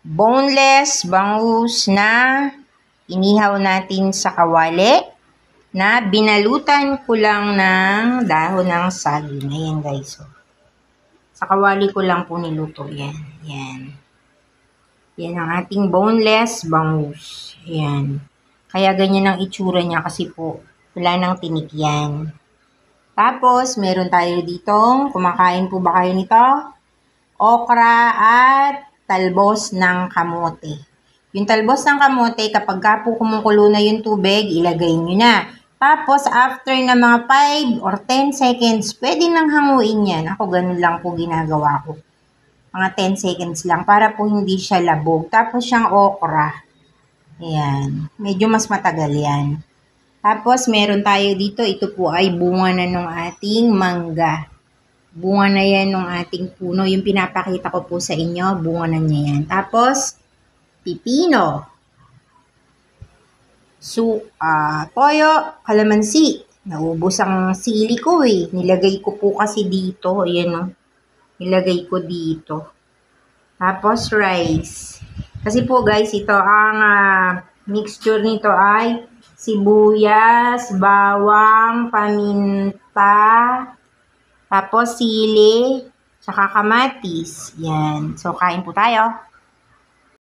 boneless bangus na inihaw natin sa kawali na binalutan ko lang ng dahon ng saging. Ayan guys. So, sa kawali ko lang po niluto yan. Yan. Yan ang ating boneless bangus. Ayan. Kaya ganyan ang itsura niya kasi po wala nang tinik yan. Tapos, meron tayo ditong, kumakain po ba kayo nito? Okra at talbos ng kamote. Yung talbos ng kamote, kapag ka po kumukulo na yung tubig, ilagay nyo na. Tapos, after na mga 5 or 10 seconds, pwede nang hanguin yan. Ako, ganun lang po ginagawa ko. Mga 10 seconds lang para po hindi siya labog. Tapos, siyang okra. Ayan. Medyo mas matagal yan. Tapos, meron tayo dito. Ito po ay bunga na ng ating mangga. Bunga na yan ng ating puno. Yung pinapakita ko po sa inyo, bunga na niya yan. Tapos, pipino. Toyo, kalamansi. Naubos ang sili ko eh. Nilagay ko po kasi dito. Ayan o. Nilagay ko dito. Tapos, rice. Kasi po guys, ito ang mixture nito ay sibuyas, bawang, paminta, tapos sili, saka kamatis. Yan. So, kain po tayo.